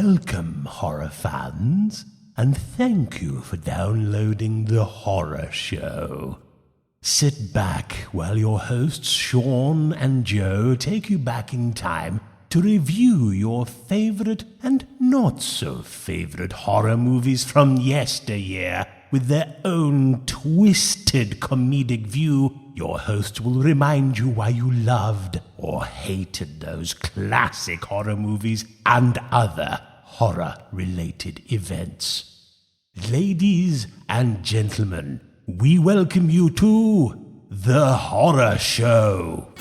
Welcome, horror fans, and thank you for downloading The Horror Show. Sit back while your hosts Sean and Joe take you back in time to review your favorite and not-so-favorite horror movies from yesteryear. With their own twisted comedic view, your host will remind you why you loved or hated those classic horror movies and other horror-related events. Ladies and gentlemen, we welcome you to The Horror Show.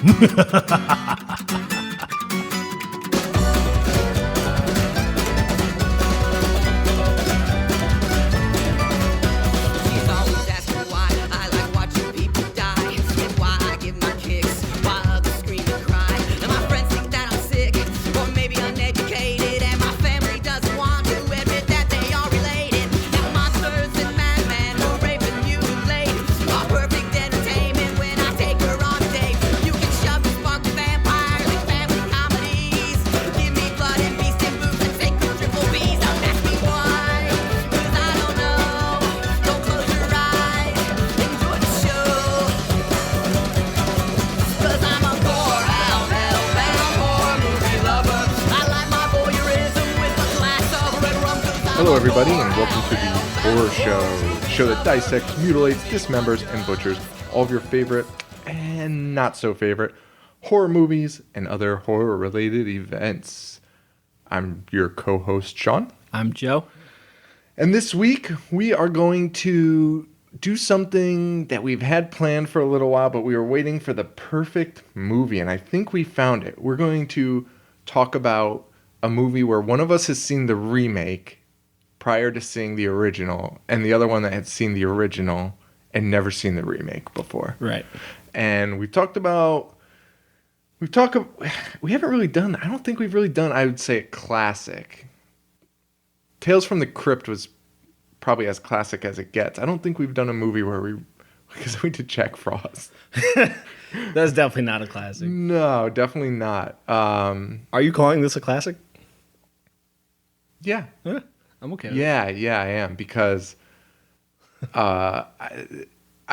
Hello everybody and welcome to the Horror Show that dissects, mutilates, dismembers, and butchers all of your favorite and not so favorite horror movies and other horror related events. I'm your co-host Sean. I'm Joe. And this week we are going to do something that we've had planned for a little while, but we were waiting for the perfect movie, and I think we found it. We're going to talk about a movie where one of us has seen the remake prior to seeing the original, and the other one that had seen the original and never seen the remake before. Right. And we haven't really done, I don't think we've really done, I would say, a classic. Tales from the Crypt was probably as classic as it gets. I don't think we've done a movie because we did Jack Frost. That's definitely not a classic. No, definitely not. Are you calling this a classic? Yeah. I'm okay with it. Yeah, I am, because I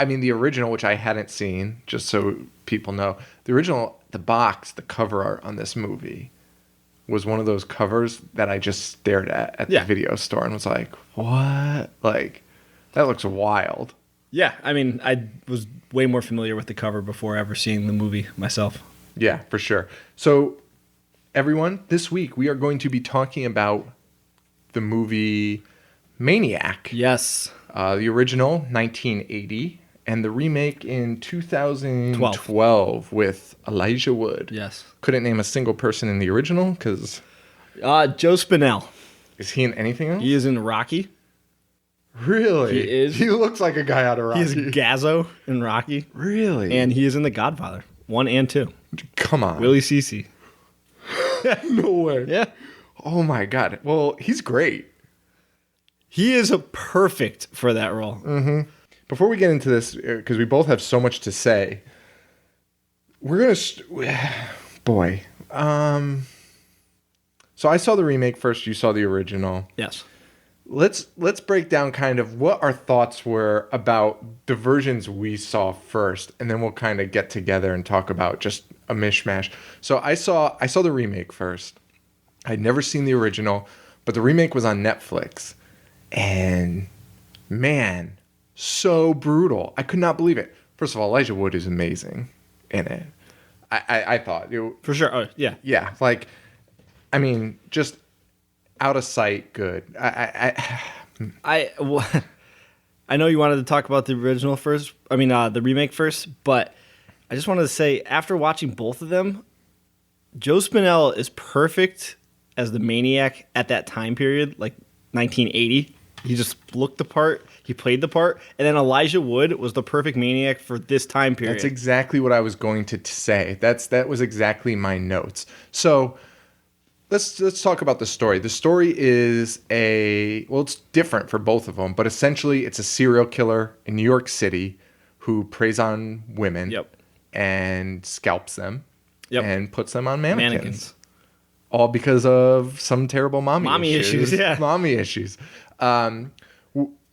mean, the original, which I hadn't seen, just so people know, the original, the cover art on this movie was one of those covers that I just stared at the video store and was like, what? Like, that looks wild. Yeah, I mean, I was way more familiar with the cover before ever seeing the movie myself. Yeah, for sure. So, everyone, this week we are going to be talking about the movie Maniac. Yes. The original, 1980, and the remake in 2012 with Elijah Wood. Yes. Couldn't name a single person in the original because... Joe Spinell. Is he in anything else? He is in Rocky. Really? He is. He looks like a guy out of Rocky. He is Gazzo in Rocky. Really? And he is in The Godfather 1 and 2. Come on. Willie Cece. No way. Yeah. Oh my God. Well, he's great. He is perfect for that role. Mm-hmm. Before we get into this, because we both have so much to say, we're going to... Boy. So I saw the remake first. You saw the original. Yes. Let's break down kind of what our thoughts were about the versions we saw first, and then we'll kind of get together and talk about just a mishmash. So I saw the remake first. I'd never seen the original, but the remake was on Netflix. And man, so brutal. I could not believe it. First of all, Elijah Wood is amazing in it. I thought. For sure. Oh, yeah. Yeah. Like, I mean, just out of sight good. I know you wanted to talk about the original first. I mean, the remake first, but I just wanted to say, after watching both of them, Joe Spinell is perfect as the Maniac at that time period, like 1980. He just looked the part. He played the part. And then Elijah Wood was the perfect Maniac for this time period. That's exactly what I was going to say. That was exactly my notes. So let's talk about the story. The story is it's different for both of them, but essentially it's a serial killer in New York City who preys on women Yep. and scalps them Yep. and puts them on mannequins. all because of some terrible mommy issues. Yeah. Mommy issues.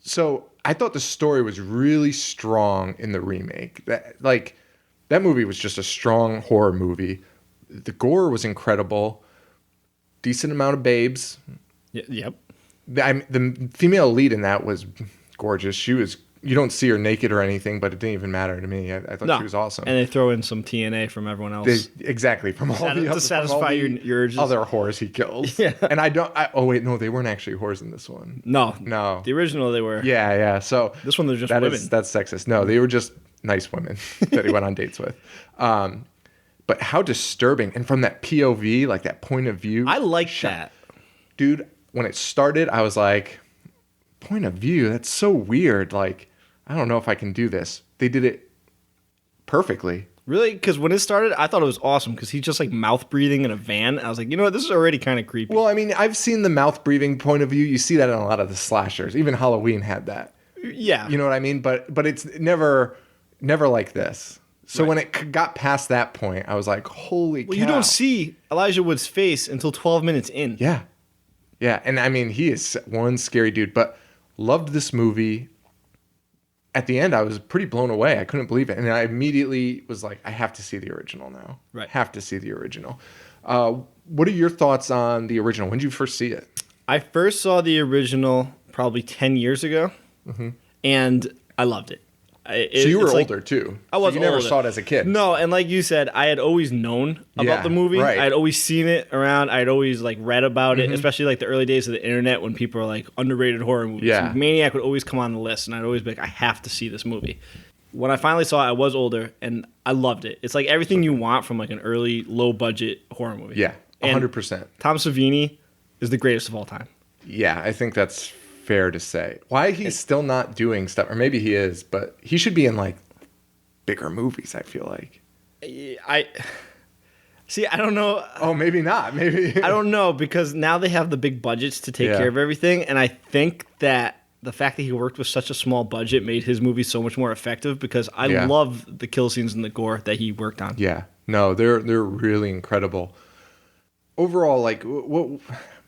So I thought the story was really strong in the remake. That movie was just a strong horror movie. The gore was incredible. Decent amount of babes. Yep. The female lead in that was gorgeous. She was. You don't see her naked or anything, but it didn't even matter to me. I thought she was awesome. And they throw in some TNA from everyone else. Exactly. From all the to satisfy your urges. Other whores he kills. Yeah. And oh wait, no, they weren't actually whores in this one. No. The original they were. Yeah. So this one they're just women. That's sexist. No, they were just nice women that he went on dates with. But how disturbing. And from that POV, like that point of view. I like that. Dude, when it started, I was like, point of view? That's so weird. Like, I don't know if I can do this. They did it perfectly. Really? Because when it started, I thought it was awesome because he's just like mouth breathing in a van. I was like, you know what? This is already kind of creepy. Well, I mean, I've seen the mouth breathing point of view. You see that in a lot of the slashers. Even Halloween had that. Yeah. You know what I mean? But it's never like this. So when it got past that point, I was like, holy cow. Well, you don't see Elijah Wood's face until 12 minutes in. Yeah. Yeah. And I mean, he is one scary dude, but loved this movie. At the end, I was pretty blown away. I couldn't believe it. And I immediately was like, I have to see the original now. Right. Have to see the original. What are your thoughts on the original? When did you first see it? I first saw the original probably 10 years ago, and I loved it. So you were older, too. I was so you never older. saw it as a kid. No, and like you said, I had always known about the movie. Right. I'd always seen it around. I'd always like read about it, especially like the early days of the internet when people are like underrated horror movies. Yeah. Maniac would always come on the list, and I'd always be like, I have to see this movie. When I finally saw it, I was older, and I loved it. It's like everything you want from like an early, low-budget horror movie. Yeah, 100%. Tom Savini is the greatest of all time. Yeah, I think that's fair to say. Why he's still not doing stuff, or maybe he is, but he should be in like bigger movies, I feel like. I don't know. Oh, maybe not. Maybe. I don't know, because now they have the big budgets to take care of everything, and I think that the fact that he worked with such a small budget made his movie so much more effective, because I love the kill scenes and the gore that he worked on. Yeah. No, they're really incredible. Overall, like,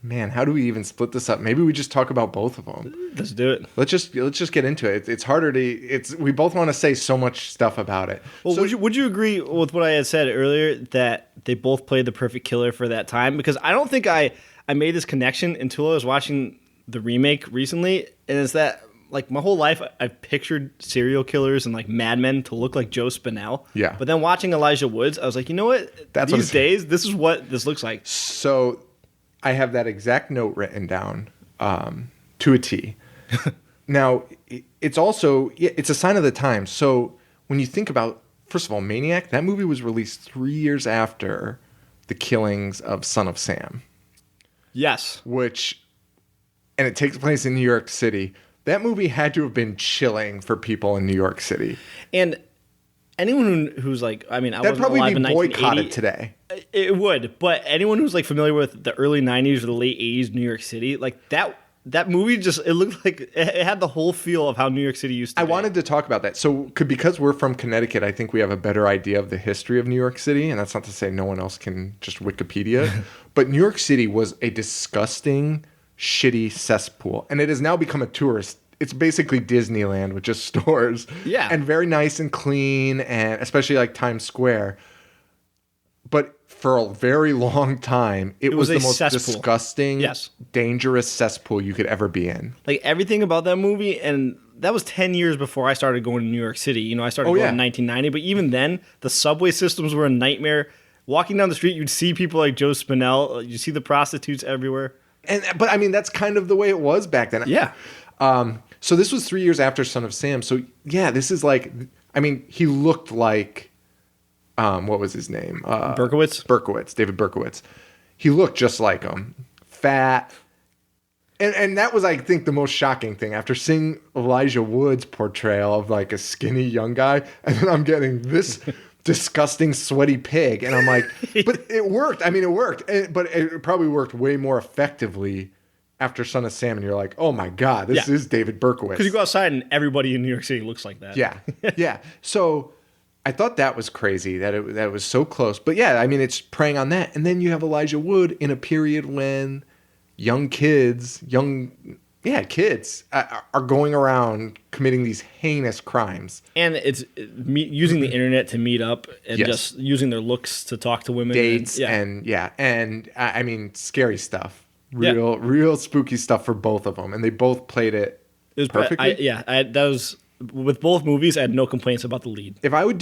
man, how do we even split this up? Maybe we just talk about both of them. Let's do it. Let's just get into it. It's harder to. We both want to say so much stuff about it. Well, would you agree with what I had said earlier, that they both played the perfect killer for that time? Because I don't think I made this connection until I was watching the remake recently, and it's that like my whole life I've pictured serial killers and like madmen to look like Joe Spinell. Yeah. But then watching Elijah Woods, I was like, you know what? These days, this is what this looks like. So I have that exact note written down to a T. Now, it's also, it's a sign of the time. So when you think about, first of all, Maniac, that movie was released 3 years after the killings of Son of Sam. Yes. And it takes place in New York City. That movie had to have been chilling for people in New York City. And anyone who's like, I mean, I That'd wasn't alive in probably be boycotted 1980 today. It would, but anyone who's like familiar with the early 90s or the late 80s New York City, like that movie it looked like it had the whole feel of how New York City used to be. I wanted to talk about that. So because we're from Connecticut, I think we have a better idea of the history of New York City, and that's not to say no one else can just Wikipedia. But New York City was a disgusting, shitty cesspool, and it has now become a tourist. It's basically Disneyland with just stores. Yeah. And very nice and clean, and especially like Times Square. But for a very long time, it was the most disgusting, dangerous cesspool you could ever be in. Like everything about that movie, and that was 10 years before I started going to New York City. You know, I started going in 1990, but even then, the subway systems were a nightmare. Walking down the street, you'd see people like Joe Spinell. You see the prostitutes everywhere. But I mean, that's kind of the way it was back then. Yeah. So this was 3 years after Son of Sam. So yeah, this is like, I mean, he looked like, what was his name? Berkowitz, David Berkowitz. He looked just like him, fat. And that was, I think, the most shocking thing. After seeing Elijah Wood's portrayal of like a skinny young guy, and then I'm getting this disgusting sweaty pig, and I'm like, but it worked. I mean, it worked, but it probably worked way more effectively after Son of Sam, and you're like, oh my God, this is David Berkowitz. Because you go outside and everybody in New York City looks like that. Yeah. Yeah. So I thought that was crazy that it was so close. But yeah, I mean, it's preying on that. And then you have Elijah Wood in a period when kids are going around committing these heinous crimes. And it's using the internet to meet up and Yes. just using their looks to talk to women. Dates and I mean, scary stuff. Real spooky stuff for both of them. And they both played it perfectly. That was... With both movies, I had no complaints about the lead. If I could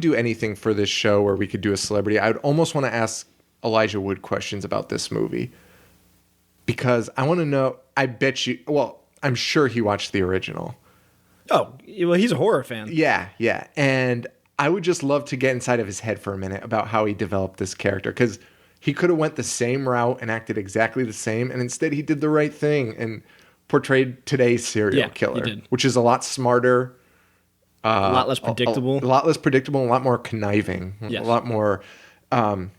do anything for this show where we could do a celebrity, I would almost want to ask Elijah Wood questions about this movie. Because I want to know, I'm sure he watched the original. Oh, well, he's a horror fan. Yeah. And I would just love to get inside of his head for a minute about how he developed this character. Because he could have went the same route and acted exactly the same. And instead he did the right thing and portrayed today's serial killer, which is a lot smarter, a lot less predictable, a lot more conniving, a lot more. And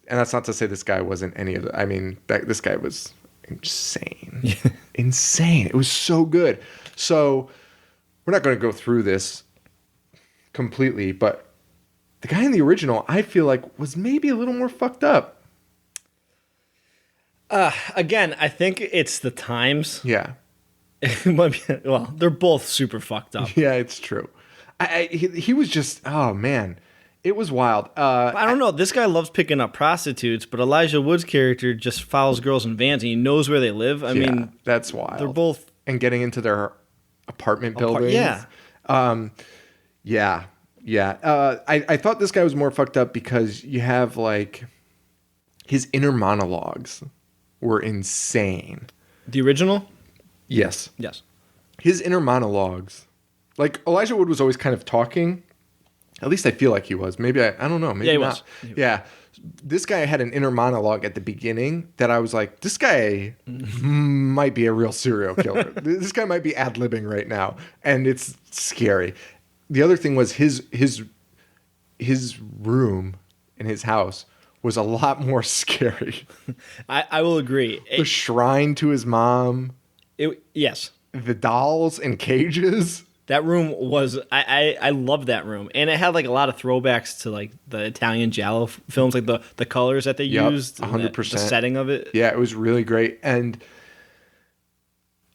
that's not to say this guy wasn't any of the. I mean, this guy was insane, insane. It was so good. So we're not going to go through this completely, but the guy in the original, I feel like, was maybe a little more fucked up. Again, I think it's the times. Yeah. Well, they're both super fucked up. Yeah, it's true. He was just, oh man, it was wild. I don't know. This guy loves picking up prostitutes, but Elijah Wood's character just follows girls in vans and he knows where they live. I mean, that's wild. They're both and getting into their apartment buildings. Yeah. I thought this guy was more fucked up because you have like his inner monologues were insane. The original? Yes. His inner monologues. Like, Elijah Wood was always kind of talking. At least I feel like he was. Maybe I don't know. Maybe not. Yeah. This guy had an inner monologue at the beginning that I was like, this guy might be a real serial killer. This guy might be ad-libbing right now. And it's scary. The other thing was his room in his house was a lot more scary. I will agree. The shrine to his mom. Yes. The dolls and cages. That room was, I loved that room. And it had like a lot of throwbacks to like the Italian Giallo films, like the colors that they used. 100%. The setting of it. Yeah, it was really great. And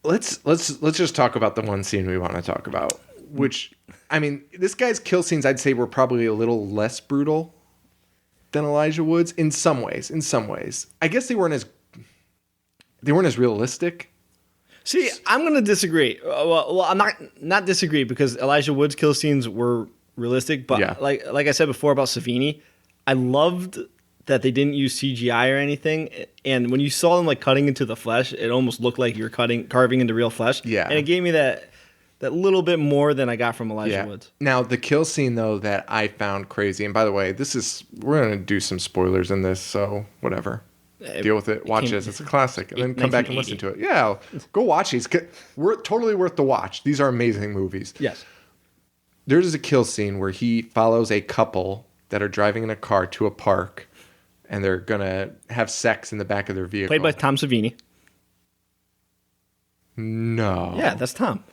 let's just talk about the one scene we want to talk about. Which, I mean, this guy's kill scenes, I'd say, were probably a little less brutal than Elijah Wood's in some ways. I guess they weren't as realistic. See, I'm going to disagree. Well, I'm not disagree because Elijah Wood's kill scenes were realistic, but like I said before about Savini, I loved that they didn't use CGI or anything, and when you saw them like cutting into the flesh, it almost looked like you're carving into real flesh. Yeah. And it gave me that little bit more than I got from Elijah Woods. Now, the kill scene, though, that I found crazy, and by the way, we're going to do some spoilers in this, so whatever. Deal with it. Watch this. It's a classic. And then come back and listen to it. Yeah, go watch these. We're totally worth the watch. These are amazing movies. Yes. There's a kill scene where he follows a couple that are driving in a car to a park, and they're going to have sex in the back of their vehicle. Played by Tom Savini. No. Yeah, that's Tom.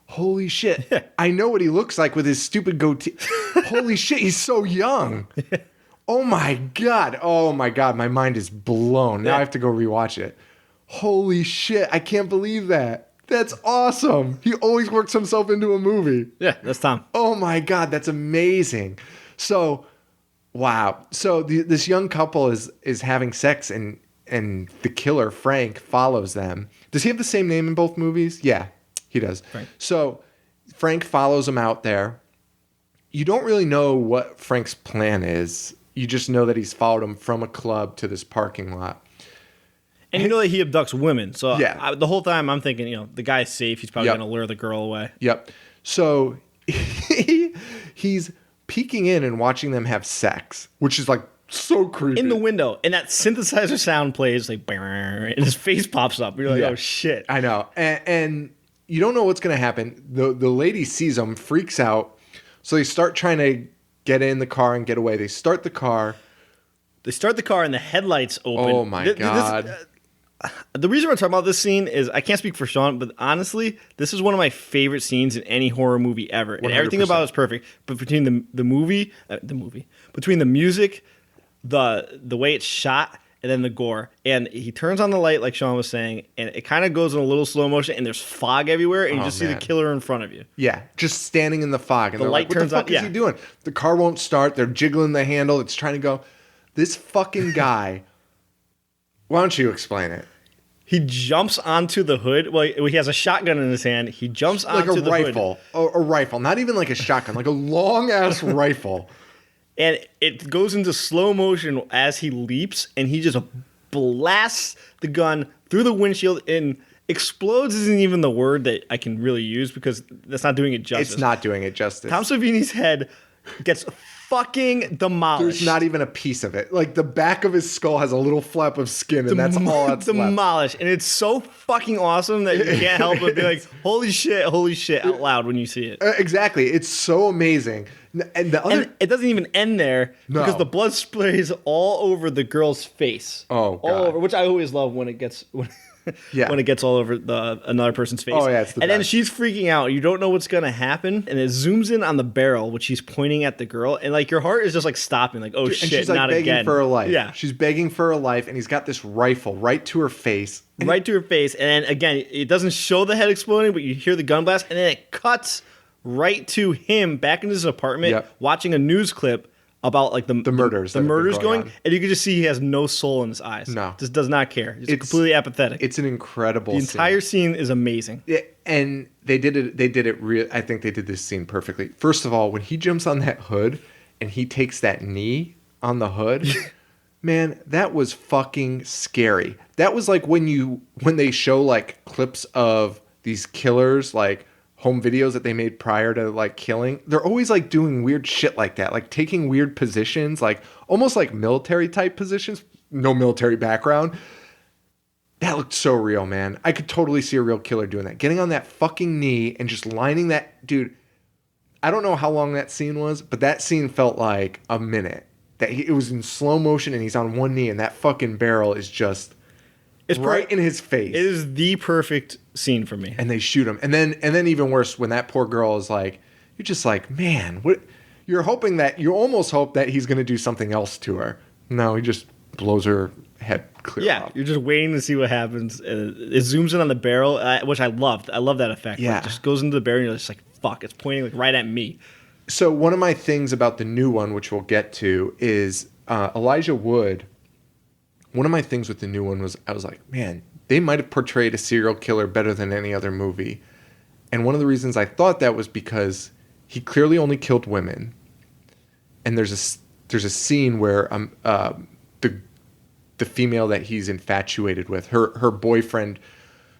Holy shit. I know what he looks like with his stupid goatee. Holy shit, he's so young. Oh my God. My mind is blown. Now I have to go rewatch it. Holy shit. I can't believe that. That's awesome. He always works himself into a movie. Yeah, that's Tom. Oh my God. That's amazing. So, wow. So this young couple is having sex and the killer, Frank, follows them. Does he have the same name in both movies? Yeah, he does. Frank. So Frank follows him out there. You don't really know what Frank's plan is. You just know that he's followed him from a club to this parking lot. And you know that he abducts women. So yeah. The whole time I'm thinking, the guy's safe. He's probably going to lure the girl away. Yep. So he's peeking in and watching them have sex, which is like so creepy. In the window. And that synthesizer sound plays like, and his face pops up. You're like, oh shit. I know. And you don't know what's going to happen. The lady sees him, freaks out. So they start trying to get in the car and get away. They start the car. And the headlights open. Oh my God. the reason we're talking about this scene is I can't speak for Sean, but honestly, this is one of my favorite scenes in any horror movie ever. And everything about it is perfect. But between between the music, the way it's shot, and then the gore, and he turns on the light like Sean was saying, and it kind of goes in a little slow motion, and there's fog everywhere, and you just see the killer in front of you. Yeah, just standing in the fog, and the light turns on. What the fuck is he doing? The car won't start. They're jiggling the handle. It's trying to go. This fucking guy. Why don't you explain it? He jumps onto the hood. Well, he has a shotgun in his hand. He jumps onto the hood. A rifle. Not even like a shotgun. Like a long-ass rifle. And it goes into slow motion as he leaps, and he just blasts the gun through the windshield, and explodes isn't even the word that I can really use because that's not doing it justice. It's not doing it justice. Tom Savini's head gets fucking demolished. There's not even a piece of it. Like the back of his skull has a little flap of skin, and that's all that's demolished. left. And it's so fucking awesome that you can't help but be like, holy shit out loud when you see it. Exactly. It's so amazing. And it doesn't even end there because the blood sprays all over the girl's face. Oh, God. All over, which I always love when it gets when it gets all over another person's face. Oh, yeah, it's the best. Then she's freaking out. You don't know what's going to happen. And it zooms in on the barrel, which she's pointing at the girl. And like your heart is just like stopping. Like, oh, dude, shit, and she's like not begging again. for her life. Yeah. She's begging for her life. And he's got this rifle right to her face. Right to her face. And then again, it doesn't show the head exploding, but you hear the gun blast. And then it cuts right to him back in his apartment watching a news clip about like the murders going on. And you can just see he has no soul in his eyes. No, just does not care. He's completely apathetic. It's an incredible the entire scene is amazing. Yeah, and they did it I think they did this scene perfectly. First of all, when he jumps on that hood and he takes that knee on the hood, man, that was fucking scary. That was like when they show like clips of these killers, like home videos that they made prior to like killing, they're always like doing weird shit like that, like taking weird positions, like almost like military type positions, no military background. That looked so real, man. I could totally see a real killer doing that, getting on that fucking knee and just lining that dude. I don't know how long that scene was, but that scene felt like a minute. It was in slow motion and he's on one knee and that fucking barrel is just right in his face. It is the perfect scene for me. And they shoot him. And then even worse, when that poor girl is like, you're just like, man, what? You almost hope that he's going to do something else to her. No, he just blows her head clear off. You're just waiting to see what happens. It zooms in on the barrel, which I loved. I love that effect. Yeah. It just goes into the barrel and you're just like, fuck, it's pointing like right at me. So one of my things about the new one, which we'll get to, is Elijah Wood. One of my things with the new one was I was like, man, they might have portrayed a serial killer better than any other movie. And one of the reasons I thought that was because he clearly only killed women. And there's a scene where the female that he's infatuated with, her boyfriend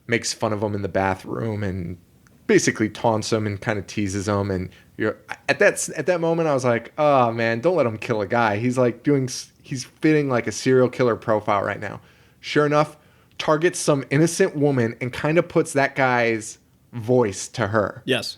makes fun of him in the bathroom and basically taunts him and kind of teases him. And at that moment I was like, oh man, don't let him kill a guy. He's fitting like a serial killer profile right now. Sure enough, targets some innocent woman and kind of puts that guy's voice to her. Yes.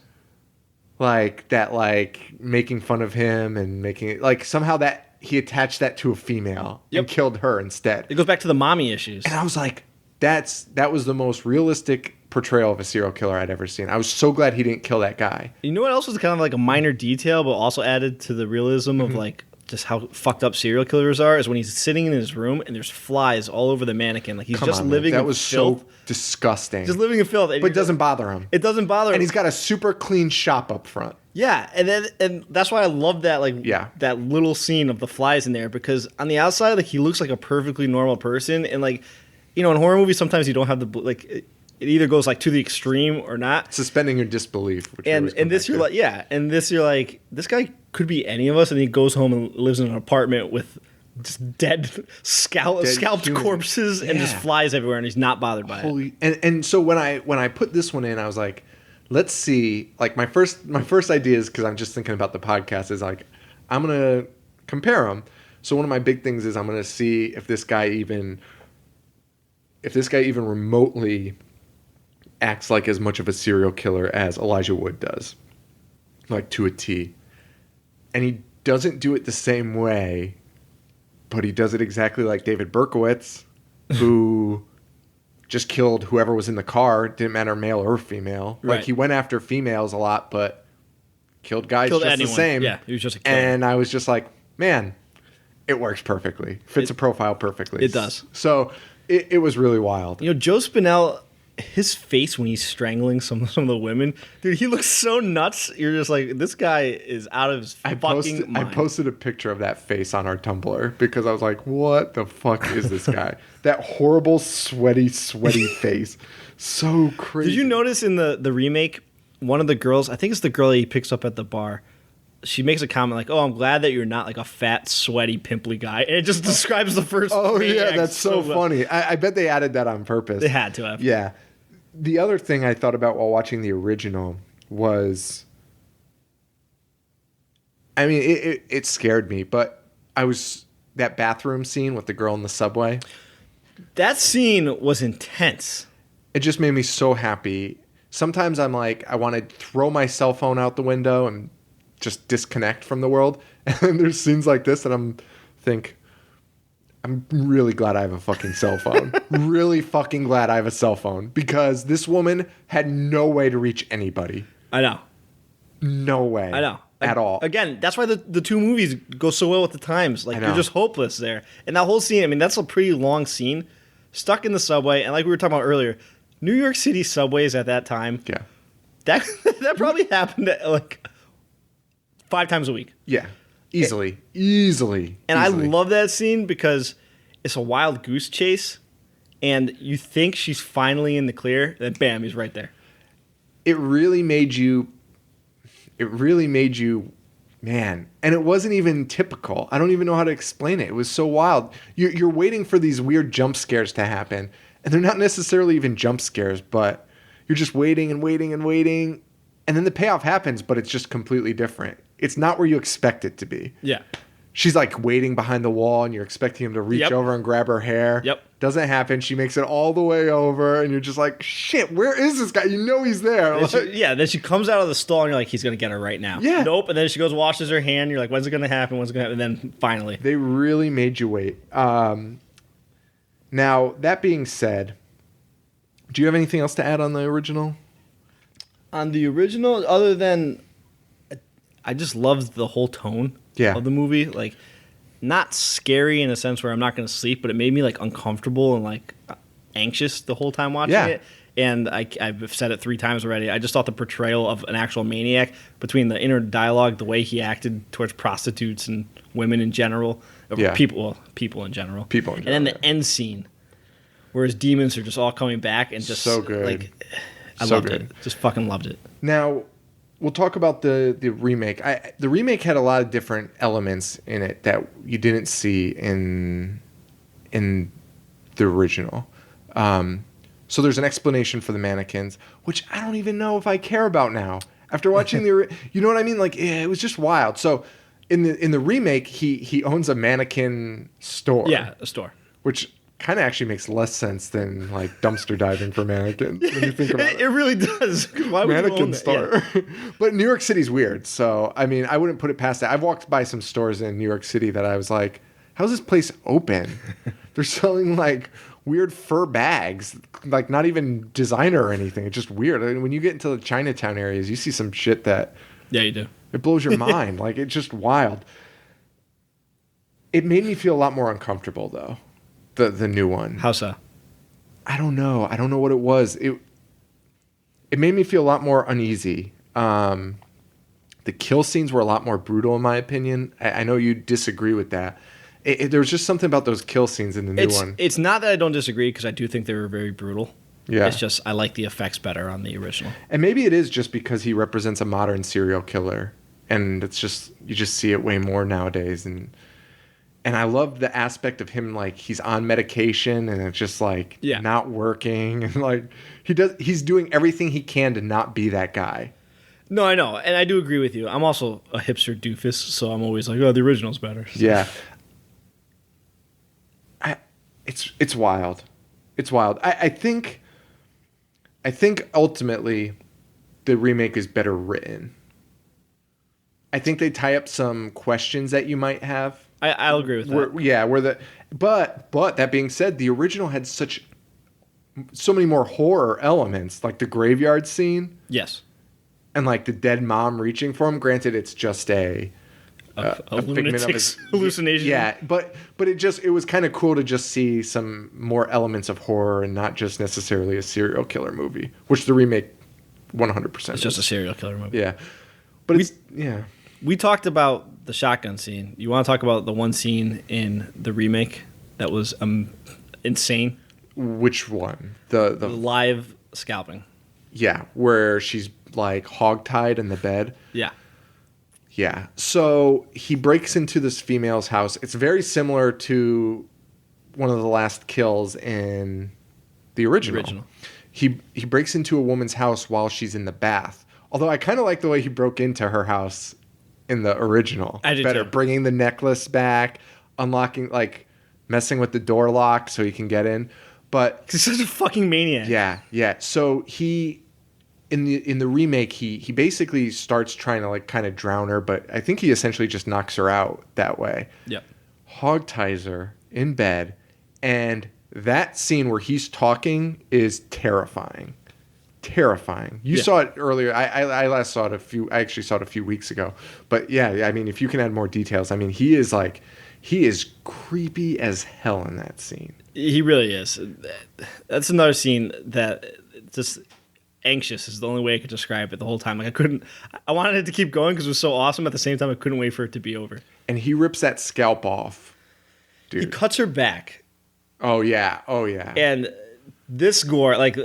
Like that, like making fun of him and making it like somehow that he attached that to a female and killed her instead. It goes back to the mommy issues. And I was like, that was the most realistic portrayal of a serial killer I'd ever seen. I was so glad he didn't kill that guy. You know what else was kind of like a minor detail, but also added to the realism of like just how fucked up serial killers are is when he's sitting in his room and there's flies all over the mannequin. Like he's living in filth. That was so disgusting. Just living in filth. But it doesn't bother him. It doesn't bother him. And he's got a super clean shop up front. Yeah, and that's why I love that that little scene of the flies in there, because on the outside like he looks like a perfectly normal person, and like, you know, in horror movies sometimes you don't have the like it either goes like to the extreme or not. Suspending your disbelief. And this you're like, this guy could be any of us, and he goes home and lives in an apartment with just dead scalped corpses and just flies everywhere, and he's not bothered by it. And so when I put this one in, I was like, let's see. Like my first idea is, because I'm just thinking about the podcast, is like I'm gonna compare them. So one of my big things is I'm gonna see if this guy even remotely acts like as much of a serial killer as Elijah Wood does, like to a T. And he doesn't do it the same way, but he does it exactly like David Berkowitz, who just killed whoever was in the car. It didn't matter male or female. Right. Like he went after females a lot, but killed guys just anyone. the same. Yeah, he was just a killer. And I was just like, man, it works perfectly. Fits a profile perfectly. It does. So it was really wild. You know, Joe Spinell, his face when he's strangling some of the women, dude, he looks so nuts. You're just like, this guy is out of his fucking mind. I posted a picture of that face on our Tumblr because I was like, what the fuck is this guy? That horrible, sweaty face. So crazy. Did you notice in the remake, one of the girls, I think it's the girl that he picks up at the bar, she makes a comment like, "Oh, I'm glad that you're not like a fat, sweaty, pimply guy." And it just describes the first. Oh Maniac yeah, that's so well. funny. I bet they added that on purpose. They had to have. Yeah. The other thing I thought about while watching the original was, I mean, it scared me, but that bathroom scene with the girl in the subway. That scene was intense. It just made me so happy. Sometimes I'm like, I want to throw my cell phone out the window and just disconnect from the world. And there's scenes like this that I'm really glad I have a fucking cell phone. Really fucking glad I have a cell phone because this woman had no way to reach anybody. I know. No way. I know. At all. Again, that's why the two movies go so well with the times. Like, you're just hopeless there. And that whole scene, I mean, that's a pretty long scene. Stuck in the subway. And like we were talking about earlier, New York City subways at that time. Yeah. That probably happened like 5 times a week. Yeah. Easily. And I love that scene because it's a wild goose chase. And you think she's finally in the clear. Then bam, he's right there. It really made you, man. And it wasn't even typical. I don't even know how to explain it. It was so wild. You're waiting for these weird jump scares to happen. And they're not necessarily even jump scares, but you're just waiting and waiting and waiting. And then the payoff happens, but it's just completely different. It's not where you expect it to be. Yeah. She's like waiting behind the wall and you're expecting him to reach over and grab her hair. Yep. Doesn't happen. She makes it all the way over and you're just like, shit, where is this guy? You know he's there. Then she comes out of the stall and you're like, he's going to get her right now. Yeah. Nope. And then she goes, washes her hand. You're like, when's it going to happen? When's it going to happen? And then finally. They really made you wait. Now, that being said, do you have anything else to add on the original? On the original, other than I just loved the whole tone of the movie. Like, not scary in a sense where I'm not going to sleep, but it made me like uncomfortable and like anxious the whole time watching it. And I've said it 3 times already. I just thought the portrayal of an actual maniac, between the inner dialogue, the way he acted towards prostitutes and women in general, people in general, and then the end scene where his demons are just all coming back and just so good. Like, I loved it. Just fucking loved it. Now, we'll talk about the remake. The remake had a lot of different elements in it that you didn't see in the original. So there's an explanation for the mannequins, which I don't even know if I care about now. After watching you know what I mean? Like, it was just wild. So in the remake, he owns a mannequin store. Yeah, a store. Which kind of actually makes less sense than like dumpster diving for mannequins when you think about it. It really does. Why would mannequin you own store? Yeah. But New York City's weird. So, I mean, I wouldn't put it past that. I've walked by some stores in New York City that I was like, how's this place open? They're selling like weird fur bags, like not even designer or anything. It's just weird. I mean, when you get into the Chinatown areas, you see some shit that you do. It blows your mind. Like, it's just wild. It made me feel a lot more uncomfortable though. The new one. How so? I don't know. I don't know what it was. It made me feel a lot more uneasy. The kill scenes were a lot more brutal, in my opinion. I know you disagree with that. There was just something about those kill scenes in the new one. It's not that I don't disagree, because I do think they were very brutal. Yeah. It's just I like the effects better on the original. And maybe it is just because he represents a modern serial killer, and it's just you just see it way more nowadays. And I love the aspect of him, like, he's on medication and it's just like not working, and like he's doing everything he can to not be that guy. No, I know, and I do agree with you. I'm also a hipster doofus, so I'm always like, oh, the original's better. So. Yeah. It's wild. It's wild. I think ultimately the remake is better written. I think they tie up some questions that you might have. I'll agree with that. But that being said, the original had such so many more horror elements, like the graveyard scene Yes. and like the dead mom reaching for him. Granted, it's just a figment of his hallucination. Yeah, but it was kind of cool to just see some more elements of horror and not just necessarily a serial killer movie, which the remake 100%. It's just a serial killer movie. Yeah, but We talked about the shotgun scene. You want to talk about the one scene in the remake that was insane? Which one? The live scalping. Yeah, where she's like hogtied in the bed. Yeah. Yeah. So he breaks into this female's house. It's very similar to one of the last kills in the original. He breaks into a woman's house while she's in the bath. Although I kind of like the way he broke into her house in the original. I did better. too. Bringing the necklace back, unlocking, like messing with the door lock so he can get in. But he's such a fucking maniac. Yeah. So he in the remake he basically starts trying to like kind of drown her, but I think he essentially just knocks her out that way. Yep. Hog-ties her in bed, and that scene where he's talking is terrifying. You saw it earlier. I last saw it I actually saw it a few weeks ago. But yeah, I mean, if you can add more details, I mean, he is creepy as hell in that scene. He really is. That's another scene that just anxious is the only way I could describe it the whole time. Like I wanted it to keep going because it was so awesome. At the same time, I couldn't wait for it to be over. And he rips that scalp off, dude. He cuts her back. Oh yeah. And this gore, like,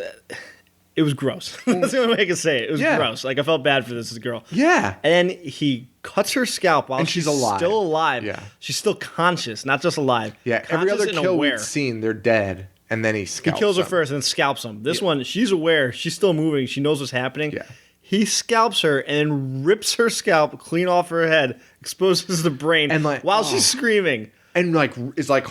it was gross. That's the only way I can say it. It was gross. Like, I felt bad for this girl. Yeah. And then he cuts her scalp while she's alive. Still alive. Yeah. She's still conscious, not just alive. Yeah. Every other kill we've seen, they're dead. And then he scalps He kills her them. first and then scalps them. This one, she's aware. She's still moving. She knows what's happening. Yeah. He scalps her and then rips her scalp clean off her head, exposes the brain and like, while she's screaming. And like is like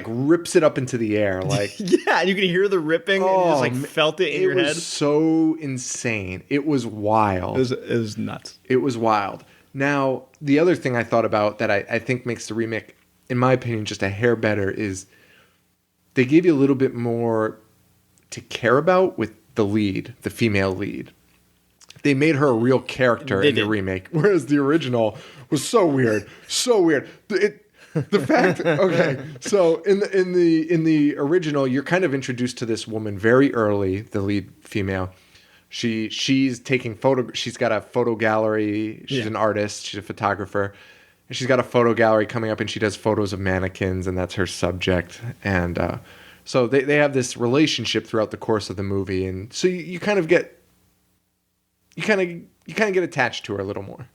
rips it up into the air. Like yeah, and you can hear the ripping and you just like felt it in your head. It was so insane. It was wild. It was nuts. It was wild. Now, the other thing I thought about that I think makes the remake, in my opinion, just a hair better is they gave you a little bit more to care about with the lead, the female lead. They made her a real character in the remake, whereas the original was so weird. So weird. The fact, okay, so in the original, you're kind of introduced to this woman very early, the lead female. She's taking she's got a photo gallery. She's an artist. She's a photographer. And she's got a photo gallery coming up, and she does photos of mannequins, and that's her subject. And so they have this relationship throughout the course of the movie, and so you kind of get attached to her a little more.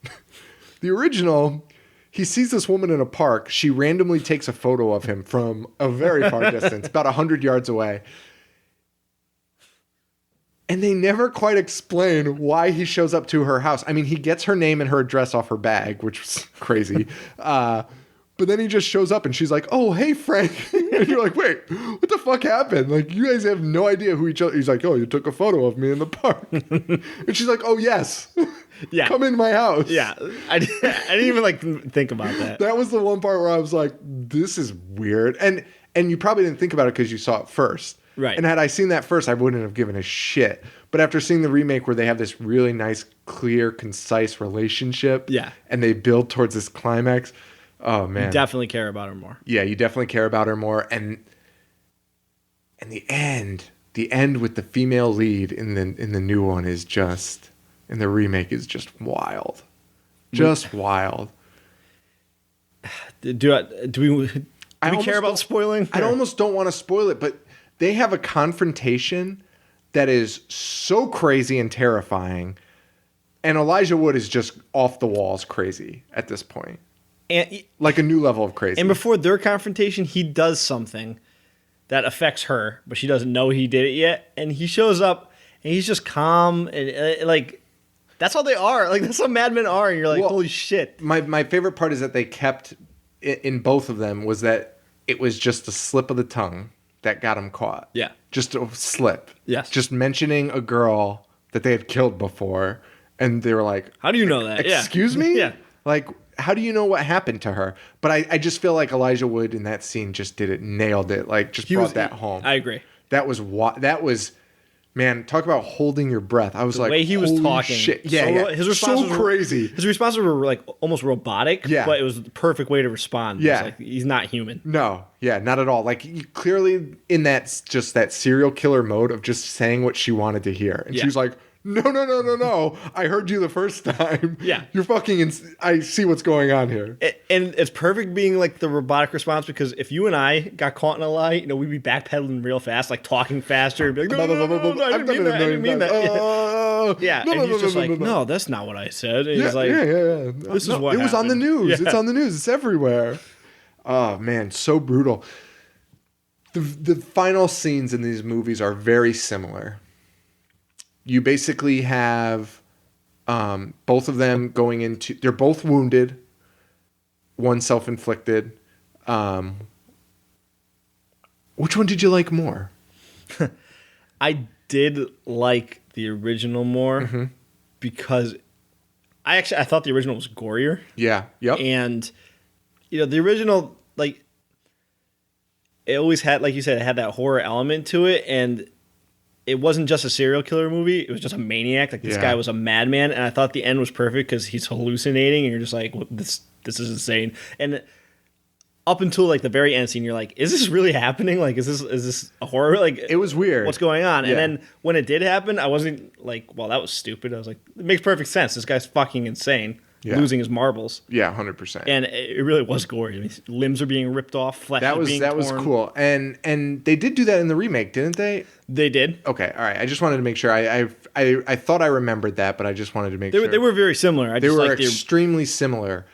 The original, he sees this woman in a park. She randomly takes a photo of him from a very far distance, about 100 yards away. And they never quite explain why he shows up to her house. I mean, he gets her name and her address off her bag, which was crazy. But then he just shows up and she's like, "Oh, hey, Frank." And you're like, "Wait, what the fuck happened? Like, you guys have no idea who each other." He's like, "Oh, you took a photo of me in the park." And she's like, "Oh, yes. Yeah. Come in my house." Yeah. I didn't even like think about that. That was the one part where I was like, this is weird. And you probably didn't think about it because you saw it first. Right. And had I seen that first, I wouldn't have given a shit. But after seeing the remake where they have this really nice, clear, concise relationship, and they build towards this climax, oh man, you definitely care about her more. Yeah, you definitely care about her more. And the end with the female lead in the new one is just, in the remake, is just wild, just wild. Do we care about spoiling? I almost don't want to spoil it, but they have a confrontation that is so crazy and terrifying, and Elijah Wood is just off the walls crazy at this point, and like a new level of crazy. And before their confrontation, he does something that affects her, but she doesn't know he did it yet. And he shows up, and he's just calm and like. That's how they are. Like, that's how madmen are. And you're like, holy shit. My favorite part is that they kept, in both of them, was that it was just a slip of the tongue that got him caught. Yeah. Just a slip. Yes. Just mentioning a girl that they had killed before. And they were like, how do you know that? Excuse me? Yeah. Like, how do you know what happened to her? But I just feel like Elijah Wood in that scene just nailed it. Like, brought that home. I agree. That was, man, talk about holding your breath. I was The like, way he was holy talking. shit. Yeah, So, yeah. his responses so were- crazy. His responses were like almost robotic, Yeah. but it was the perfect way to respond. It was Yeah. like, he's not human. No, yeah, not at all. Like clearly in that serial killer mode of just saying what she wanted to hear, and Yeah. she was like, "No! I heard you the first time. Yeah. you're fucking. I see what's going on here." And it's perfect being like the robotic response, because if you and I got caught in a lie, we'd be backpedaling real fast, like talking faster, and be like, no, I didn't mean that. Yeah, and he's just like, no, that's not what I said. And he's like, yeah. This is what it was on the happened. news. Yeah. It's on the news. It's everywhere. Oh man, so brutal. The final scenes in these movies are very similar. You basically have both of them going into. They're both wounded. One self-inflicted. Which one did you like more? I did like the original more because I thought the original was gorier. Yeah. Yep. And the original, like, it always had, like you said, it had that horror element to it, and it wasn't just a serial killer movie. It was just a maniac. Like, this guy was a madman, and I thought the end was perfect because he's hallucinating, and you're just like, this is insane. And up until like the very end scene, you're like, is this really happening? Like, is this a horror? Like, it was weird. What's going on? Yeah. And then when it did happen, I wasn't like, well, that was stupid. I was like, it makes perfect sense. This guy's fucking insane, losing his marbles. Yeah, 100%. And it really was gory. I mean, limbs are being ripped off, flesh is being torn. was cool. And they did do that in the remake, didn't they? They did. Okay, all right. I just wanted to make sure. I thought I remembered that, but I just wanted to make sure. They were very similar. They were extremely similar.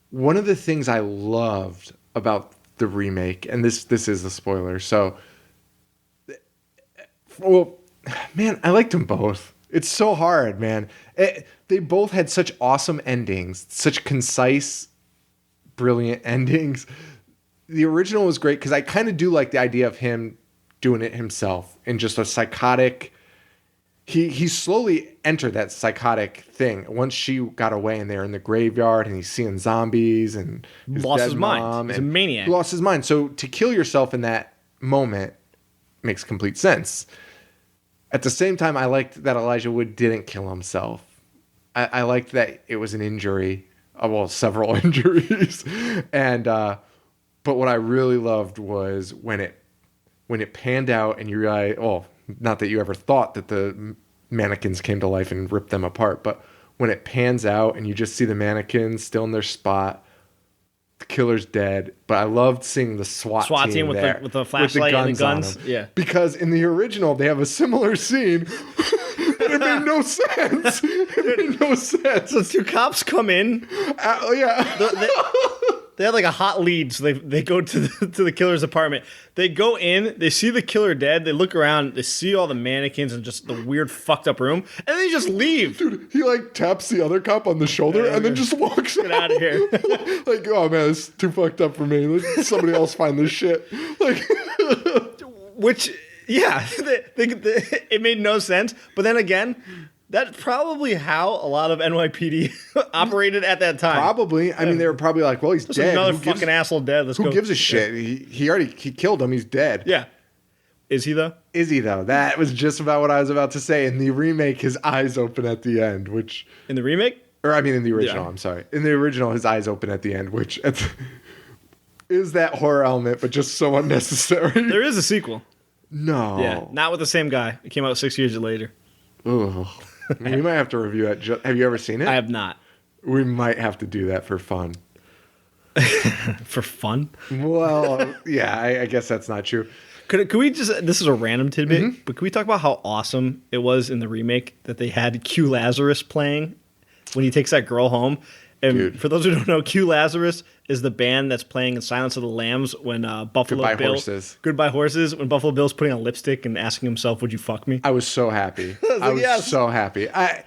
One of the things I loved about the remake, and this is the spoiler. So, well, man, I liked them both. It's so hard, man. They both had such awesome endings, such concise, brilliant endings. The original was great because I kind of do like the idea of him doing it himself in just a psychotic. He slowly entered that psychotic thing once she got away and they're in the graveyard and he's seeing zombies and lost his mind. He's a maniac. He lost his mind. So to kill yourself in that moment makes complete sense. At the same time, I liked that Elijah Wood didn't kill himself. I liked that it was an injury. Well, several injuries. And but what I really loved was when it panned out and you realize, oh, not that you ever thought that the mannequins came to life and ripped them apart, but when it pans out and you just see the mannequins still in their spot, the killer's dead. But I loved seeing the SWAT team with there, the flashlight and the guns. on them. Yeah, because in the original they have a similar scene. But it made no sense. It made no sense. So two cops come in. Yeah. They had like a hot lead, so they go to the killer's apartment. They go in, they see the killer dead, they look around, they see all the mannequins and just the weird fucked up room, and they just leave. Dude, he like taps the other cop on the shoulder and then just walks Get out of here. Like, oh man, it's too fucked up for me. Let somebody else find this shit. Like, which, yeah, it made no sense. But then again, that's probably how a lot of NYPD operated at that time. probably. I mean, they were probably like, well, he's There's dead. another fucking asshole dead. Let's go. Who gives a shit? He killed him. He's dead. Yeah. Is he though? Is he though? That was just about what I was about to say. In the remake, his eyes open at the end, which In the remake? or I mean in the original, Yeah. I'm sorry. In the original, his eyes open at the end, which is that horror element, but just so unnecessary. There is a sequel. No. Yeah. Not with the same guy. It came out 6 years later. Ugh. We might have to review it. Have you ever seen it? I have not. We might have to do that for fun. For fun? Well, yeah, I guess that's not true. Could we just, this is a random tidbit, but can we talk about how awesome it was in the remake that they had Q Lazarus playing when he takes that girl home? And Dude. for those who don't know, Q Lazarus is the band that's playing in Silence of the Lambs when Buffalo Goodbye Bill... Horses. Goodbye Horses. When Buffalo Bill's putting on lipstick and asking himself, would you fuck me? I was so happy. I was yes. so happy. I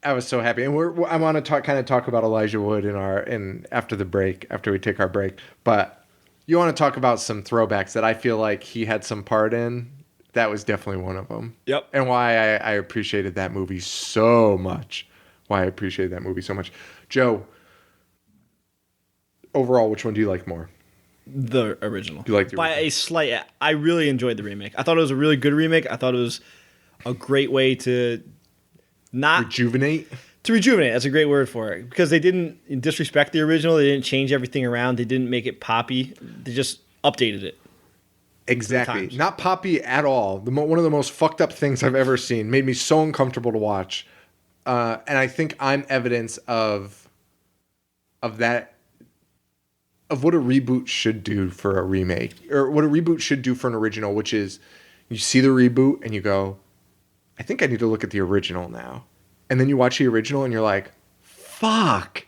was so happy. And I want to talk about Elijah Wood after the break, after we take our break. But you want to talk about some throwbacks that I feel like he had some part in. That was definitely one of them. Yep. And why I appreciated that movie so much. Joe, overall, which one do you like more? the original. You like the by original? a slight. I really enjoyed the remake. I thought it was a really good remake. I thought it was a great way to not Rejuvenate? to rejuvenate. That's a great word for it, because they didn't disrespect the original. They didn't change everything around. They didn't make it poppy. They just updated it. Exactly. times. Not poppy at all. One of the most fucked up things I've ever seen. Made me so uncomfortable to watch. And I think I'm evidence of that, of what a reboot should do for a remake, or what a reboot should do for an original, which is you see the reboot and you go, I think I need to look at the original now. And then you watch the original and you're like, fuck,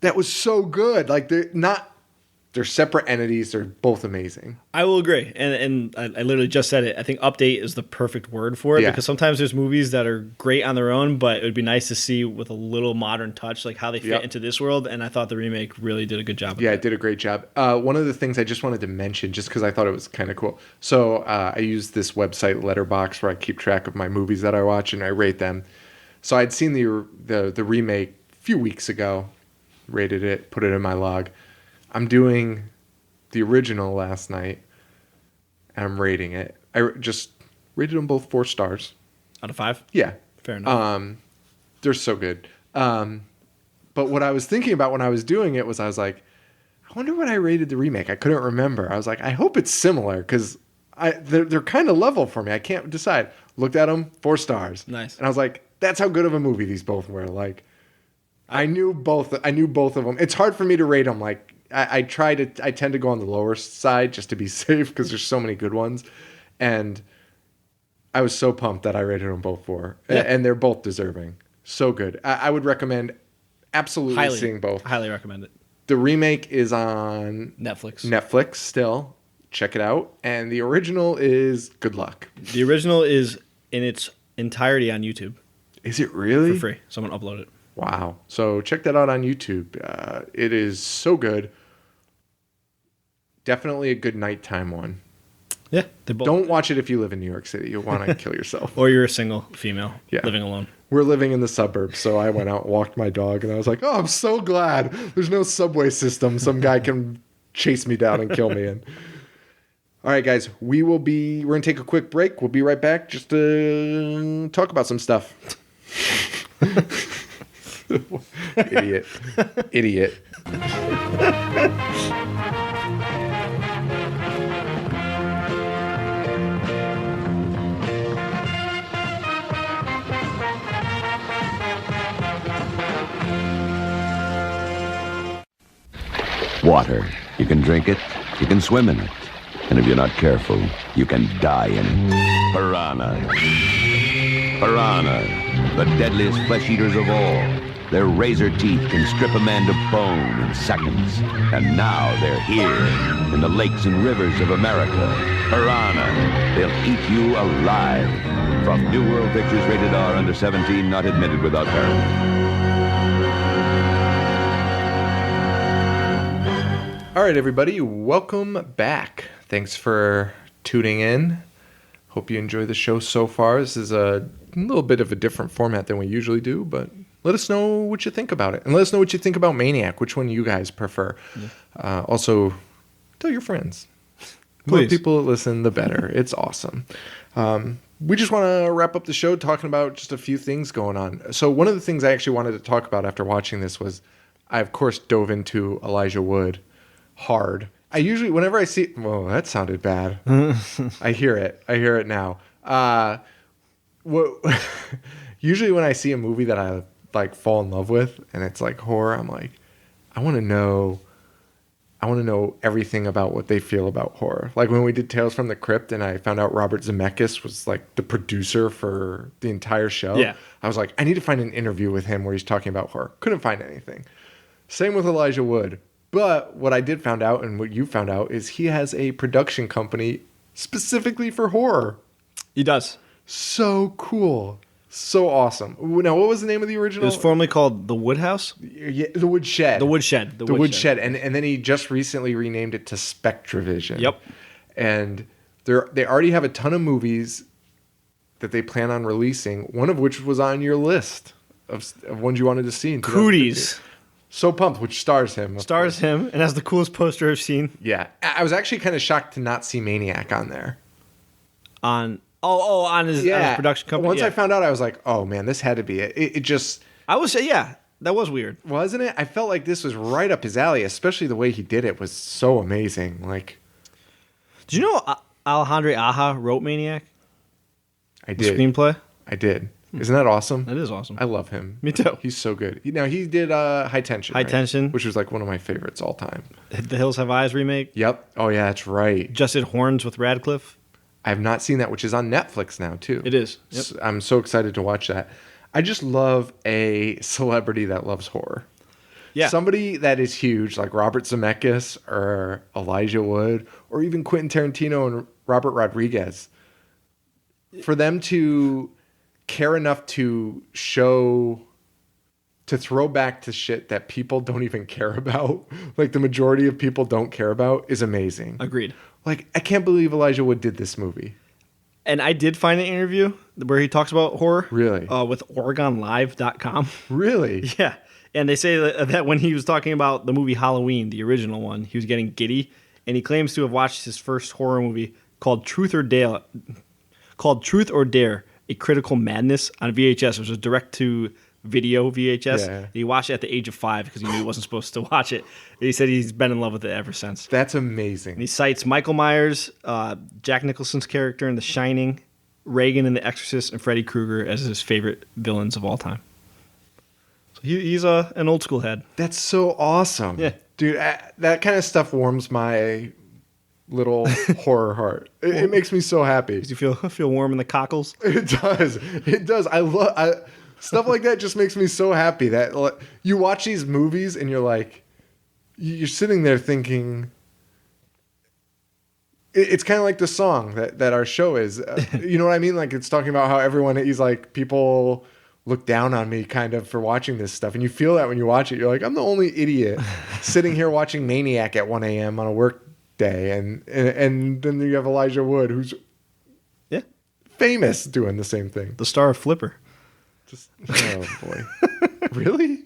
that was so good. Like, they're separate entities. They're both amazing. I will agree, and I literally just said it. I think update is the perfect word for it, Yeah. because sometimes there's movies that are great on their own, but it would be nice to see with a little modern touch, like how they fit Yep. into this world. And I thought the remake really did a good job of Yeah, that. it did a great job. One of the things I just wanted to mention, just because I thought it was kind of cool. So I use this website, Letterbox, where I keep track of my movies that I watch and I rate them. So I'd seen the remake a few weeks ago, rated it, put it in my log. I'm doing the original last night, and I'm rating it. I just rated them both 4 stars. Out of 5? Yeah. Fair enough. They're so good. But what I was thinking about when I was doing it was I was like, I wonder what I rated the remake. I couldn't remember. I was like, I hope it's similar, because they're kind of level for me. I can't decide. Looked at them, 4 stars. Nice. And I was like, that's how good of a movie these both were. Like, I knew both of them. It's hard for me to rate them. Like, I tend to go on the lower side just to be safe, because there's so many good ones. And I was so pumped that I rated them both 4. Yeah. And they're both deserving. So good. I would recommend absolutely seeing both. Highly recommend it. The remake is on Netflix still. Check it out. And the original is good luck. The original is in its entirety on YouTube Is it really? for free. Someone uploaded it. Wow. So check that out on YouTube. It is so good. Definitely a good nighttime one. Yeah, they both. Don't watch it if you live in New York City. You'll want to kill yourself. Or you're a single female Yeah. living alone. We're living in the suburbs, so I went out and walked my dog, and I was like, oh, I'm so glad there's no subway system some guy can chase me down and kill me in. All right, guys, we're going to take a quick break. We'll be right back just to talk about some stuff. Idiot. Water. You can drink it, you can swim in it. And if you're not careful, you can die in it. Piranha. Piranha, the deadliest flesh eaters of all. Their razor teeth can strip a man to bone in seconds. And now they're here, in the lakes and rivers of America. Piranha, they'll eat you alive. From New World Pictures, rated R, under 17, not admitted without parent. All right, everybody, welcome back. Thanks for tuning in. Hope you enjoy the show so far. This is a little bit of a different format than we usually do, but let us know what you think about it. And let us know what you think about Maniac, which one you guys prefer. Yeah. Also, tell your friends. The more people that listen, the better. It's awesome. We just want to wrap up the show talking about just a few things going on. So one of the things I actually wanted to talk about after watching this was I, of course, dove into Elijah Wood hard. I usually, whenever I see, whoa, that sounded bad. I hear it now. Usually when I see a movie that I like fall in love with and it's like horror, I'm like, I want to know everything about what they feel about horror. Like when we did Tales from the Crypt and I found out Robert Zemeckis was like the producer for the entire show. Yeah. I was like, I need to find an interview with him where he's talking about horror. Couldn't find anything. Same with Elijah Wood. But what I did find out, and what you found out, is he has a production company specifically for horror. He does. So cool. So awesome. Now, what was the name of the original? It was formerly called The Woodhouse. Yeah, The Woodshed. The Woodshed. The Woodshed. And then he just recently renamed it to Spectravision. Yep. And they already have a ton of movies that they plan on releasing, one of which was on your list of ones you wanted to see. In Cooties. So pumped, which stars him. Stars him and has the coolest poster I've seen. Yeah. I was actually kind of shocked to not see Maniac on there. On his production company. Once I found out, I was like, oh man, this had to be it. It just... I would say, yeah, that was weird. Wasn't it? I felt like this was right up his alley, especially the way he did it was so amazing. Like, did you know Alejandro Aja wrote Maniac? I did. The screenplay? I did. Isn't that awesome? That is awesome. I love him. Me too. He's so good. Now, he did High Tension. High Tension. Which was like one of my favorites all time. The Hills Have Eyes remake. Yep. Oh, yeah, that's right. Just did Horns with Radcliffe. I have not seen that, which is on Netflix now, too. It is. Yep. I'm so excited to watch that. I just love a celebrity that loves horror. Yeah. Somebody that is huge, like Robert Zemeckis or Elijah Wood, or even Quentin Tarantino and Robert Rodriguez. For them to care enough to throw back to shit that people don't even care about, like the majority of people don't care about, is amazing. Agreed. Like, I can't believe Elijah Wood did this movie. And I did find an interview where he talks about horror. Really? With OregonLive.com. Really? Yeah. And they say that when he was talking about the movie Halloween, the original one, he was getting giddy. And he claims to have watched his first horror movie called Truth or Dare, A Critical Madness on VHS. It was a direct-to-video VHS. Yeah. He watched it at the age of 5 because he knew he wasn't supposed to watch it. And he said he's been in love with it ever since. That's amazing. And he cites Michael Myers, Jack Nicholson's character in The Shining, Reagan in The Exorcist, and Freddy Krueger as his favorite villains of all time. So he's an old school head. That's so awesome. Yeah. Dude, that kind of stuff warms my little horror heart. It makes me so happy. Does you feel warm in the cockles? It does. It does. I love stuff like that. Just makes me so happy that you watch these movies and you're like, you're sitting there thinking. It's kind of like the song that our show is. You know what I mean? Like, it's talking about how he's like, people look down on me kind of for watching this stuff. And you feel that when you watch it. You're like, I'm the only idiot sitting here watching Maniac at 1 a.m. on a work day. And then you have Elijah Wood, who's famous doing the same thing. The star of Flipper. Oh, boy. Really?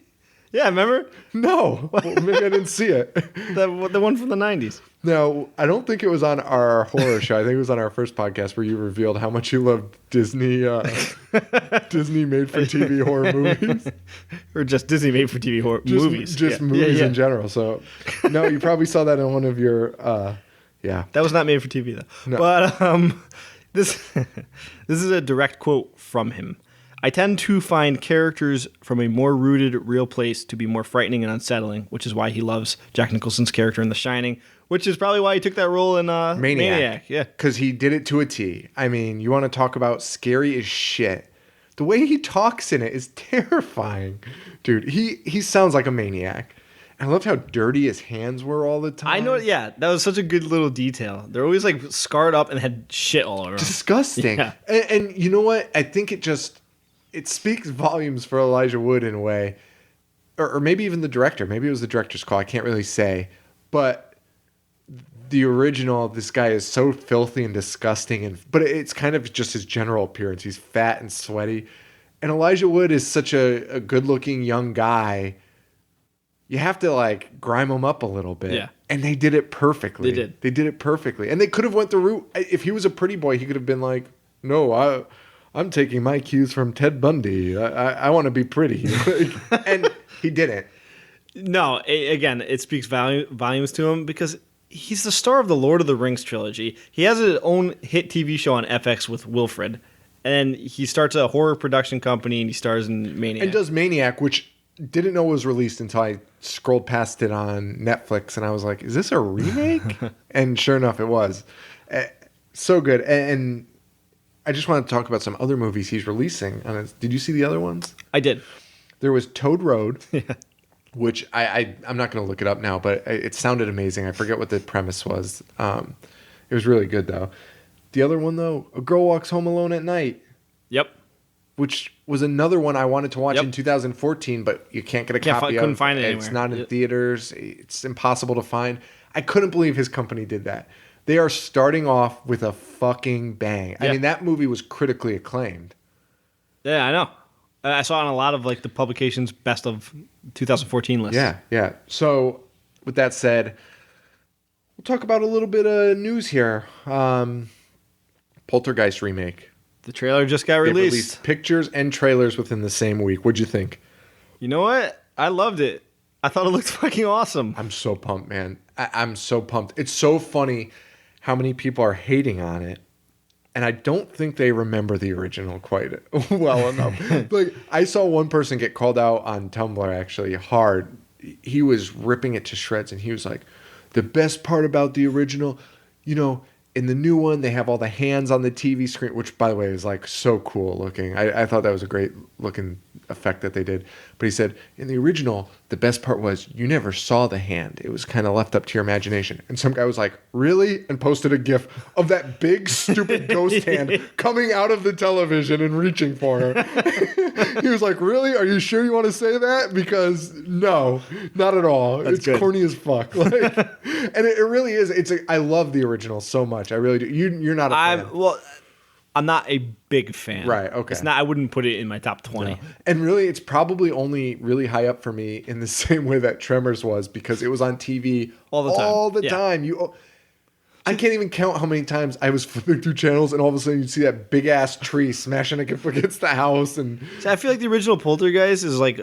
Yeah, remember? No. Well, maybe I didn't see it. The one from the 90s. No, I don't think it was on our horror show. I think it was on our first podcast where you revealed how much you loved Disney Disney made-for-TV horror movies. Or just Disney made-for-TV horror movies. Just movies in general. So, no, you probably saw that in one of your, yeah. That was not made for TV, though. No. But this is a direct quote from him. I tend to find characters from a more rooted, real place to be more frightening and unsettling, which is why he loves Jack Nicholson's character in The Shining, which is probably why he took that role in Maniac. Yeah, because he did it to a T. I mean, you want to talk about scary as shit. The way he talks in it is terrifying. Dude, he sounds like a maniac. I loved how dirty his hands were all the time. I know, yeah. That was such a good little detail. They're always like scarred up and had shit all over them. Disgusting. Yeah. And you know what? I think it speaks volumes for Elijah Wood in a way. Or maybe even the director. Maybe it was the director's call. I can't really say. But the original, this guy is so filthy and disgusting. But it's kind of just his general appearance. He's fat and sweaty. And Elijah Wood is such a good-looking young guy. You have to like grime him up a little bit. Yeah. And they did it perfectly. They did it perfectly. And they could have went the route. If he was a pretty boy, he could have been like, no, I'm taking my cues from Ted Bundy. I want to be pretty. And he didn't. No, again, it speaks volumes to him because he's the star of the Lord of the Rings trilogy. He has his own hit TV show on FX with Wilfred. And he starts a horror production company and he stars in Maniac. And does Maniac, which didn't know was released until I scrolled past it on Netflix. And I was like, is this a remake? And sure enough, it was. So good. And I just want to talk about some other movies he's releasing. Did you see the other ones? I did. There was Toad Road, which I'm not going to look it up now, but it sounded amazing. I forget what the premise was. It was really good, though. The other one, though, A Girl Walks Home Alone at Night. Yep. Which was another one I wanted to watch in 2014, but you can't get a copy of. Couldn't find it It's anywhere. not in theaters. It's impossible to find. I couldn't believe his company did that. They are starting off with a fucking bang. I mean, that movie was critically acclaimed. Yeah, I know. I saw it on a lot of like the publications best of 2014 list. Yeah. So with that said, we'll talk about a little bit of news here. Poltergeist remake. The trailer just got They released. released pictures and trailers within the same week. What'd you think? You know what? I loved it. I thought it looked fucking awesome. I'm so pumped, man. I'm so pumped. It's so funny how many people are hating on it. And I don't think they remember the original quite well enough. Like, I saw one person get called out on Tumblr actually hard. He was ripping it to shreds, and he was like, the best part about the original, in the new one, they have all the hands on the TV screen, which, by the way, is like so cool looking. I thought that was a great looking effect that they did. But he said, in the original, the best part was you never saw the hand. It was kind of left up to your imagination. And some guy was like, really? And posted a GIF of that big, stupid ghost hand coming out of the television and reaching for her. He was like, really? Are you sure you want to say that? Because no, not at all. It's good. corny as fuck. Like, and it really is. I love the original so much. I really do. You're not a fan. I'm not a big fan. Right, okay. It's not. I wouldn't put it in my top 20. No. And really, it's probably only really high up for me in the same way that Tremors was, because it was on TV all the time. time. I can't even count how many times I was flipping through channels and all of a sudden you'd see that big ass tree smashing against the house. And See, I feel like the original Poltergeist is like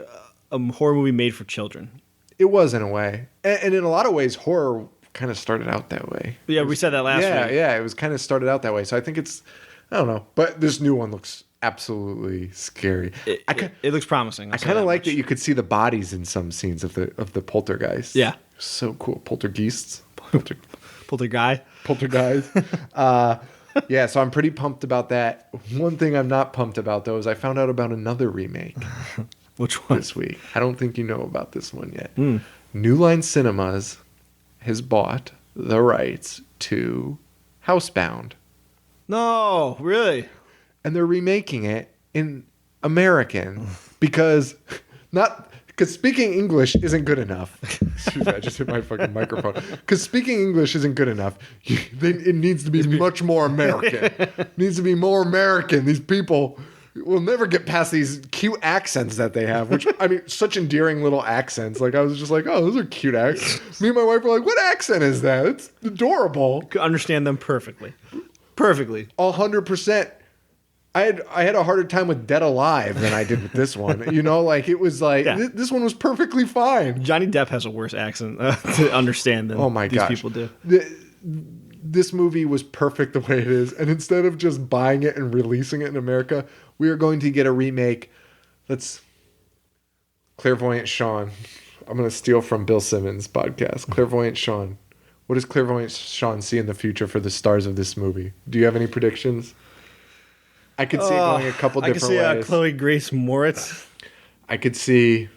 a horror movie made for children. it was in a way. And in a lot of ways, horror kind of started out that way. Yeah, we said that last week. Yeah, it was kind of started out that way. So I think I don't know. But this new one looks absolutely scary. It looks promising. I kind of like that you could see the bodies in some scenes of the poltergeist. Yeah. So cool. Poltergeists. Poltergeist. Poltergeist. Yeah, so I'm pretty pumped about that. One thing I'm not pumped about, though, is I found out about another remake Which one? this week. I don't think you know about this one yet. New Line Cinemas has bought the rights to Housebound. No, really? And they're remaking it in American because speaking English isn't good enough. Excuse me, I just hit my fucking microphone. Because speaking English isn't good enough. It needs to be much more American. It needs to be more American. These people will never get past these cute accents that they have, which, I mean, such endearing little accents. Like, I was just like, oh, those are cute accents. Me and my wife were like, what accent is that? It's adorable. Could understand them perfectly. Perfectly. 100%. I had a harder time with Dead Alive than I did with this one. Like, it was like, this one was perfectly fine. Johnny Depp has a worse accent to understand than these people do. This movie was perfect the way it is. And instead of just buying it and releasing it in America, we are going to get a remake. Clairvoyant Sean. I'm going to steal from Bill Simmons' podcast. Clairvoyant Sean. What does Clairvoyant Sean see in the future for the stars of this movie? Do you have any predictions? I could see it going a couple different ways. I could see Chloe Grace Moritz. I could see...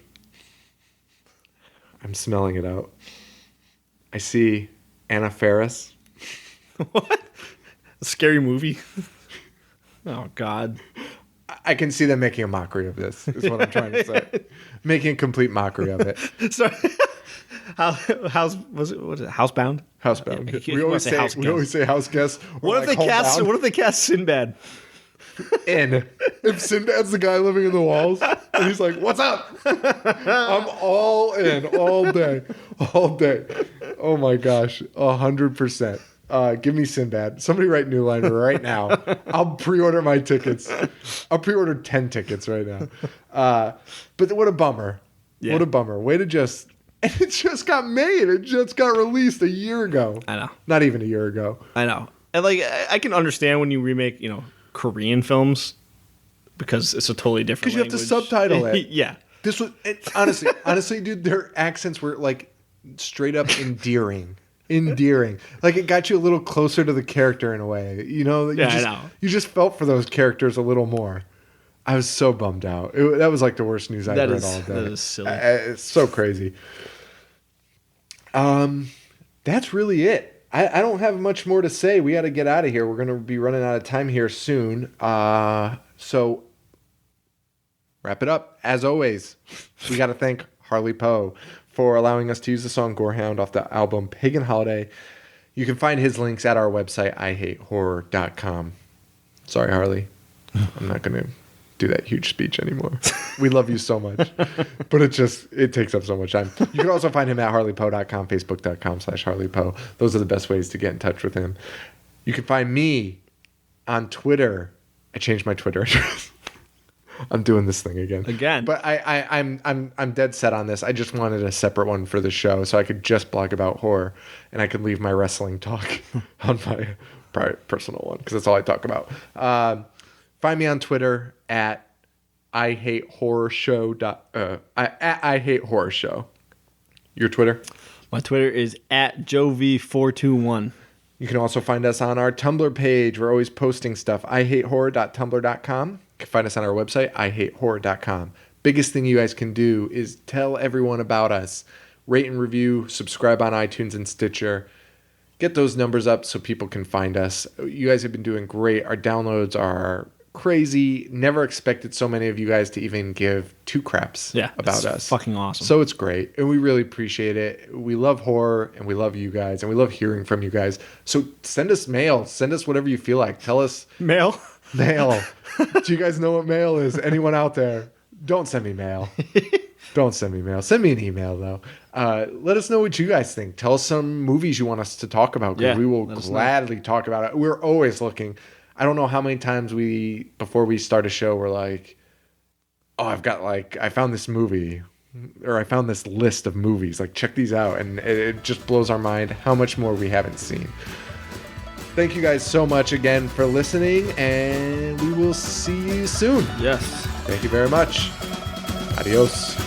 I'm smelling it out. I see Anna Faris. What? A scary movie? Oh, God. I can see them making a mockery of this, is what I'm trying to say. Making a complete mockery of it. Sorry. What is it? Housebound? Housebound. Yeah, We always say house guest. What if they cast Sinbad? If Sinbad's the guy living in the walls and he's like, what's up? I'm all in all day. Oh my gosh. 100%. Give me Sinbad. Somebody write New Line right now. I'll pre-order my tickets. I'll pre-order 10 tickets right now. But what a bummer. Yeah. What a bummer. Way to just... And it just got made. It just got released a year ago. I know. Not even a year ago. I know. And like, I can understand when you remake, Korean films because it's a totally different language. Because you have to subtitle it. Yeah. This was honestly, dude, their accents were like straight up endearing. Like it got you a little closer to the character in a way. I know. You just felt for those characters a little more. I was so bummed out. That was like the worst news I've read all day. That is silly. It's so crazy. That's really it. I don't have much more to say. We got to get out of here. We're going to be running out of time here soon. So wrap it up. As always, we got to thank Harley Poe for allowing us to use the song Gorehound off the album Pagan Holiday. You can find his links at our website, IHateHorror.com. Sorry, Harley. I'm not going to do that huge speech anymore. We love you so much. But it takes up so much time. You can also find him at harleypoe.com, facebook.com/harleypoe. Those are the best ways to get in touch with him. You can find me on Twitter. I changed my Twitter address. I'm doing this thing again. But I'm dead set on this. I just wanted a separate one for the show so I could just blog about horror and I could leave my wrestling talk on my private personal one because that's all I talk about. Find me on Twitter at I hate horror show. I hate horror show. Your Twitter? My Twitter is at JoeV421. You can also find us on our Tumblr page. We're always posting stuff. IHateHorror.tumblr.com. You can find us on our website, IHateHorror.com. Biggest thing you guys can do is tell everyone about us. Rate and review, subscribe on iTunes and Stitcher. Get those numbers up so people can find us. You guys have been doing great. Our downloads are crazy. Never expected so many of you guys to even give two craps about us. Fucking awesome. So it's great, and we really appreciate it. We love horror, and we love you guys, and we love hearing from you guys. So send us mail. Send us whatever you feel like. Tell us. Mail. Do you guys know what mail is? Anyone out there? Don't send me mail. Don't send me mail. Send me an email, though. Let us know what you guys think. Tell us some movies you want us to talk about, because we will gladly talk about it. We're always looking. I don't know how many times before we start a show, we're like, oh, I found this movie, or I found this list of movies. Like, check these out. And it just blows our mind how much more we haven't seen. Thank you guys so much again for listening, and we will see you soon. Yes. Thank you very much. Adios.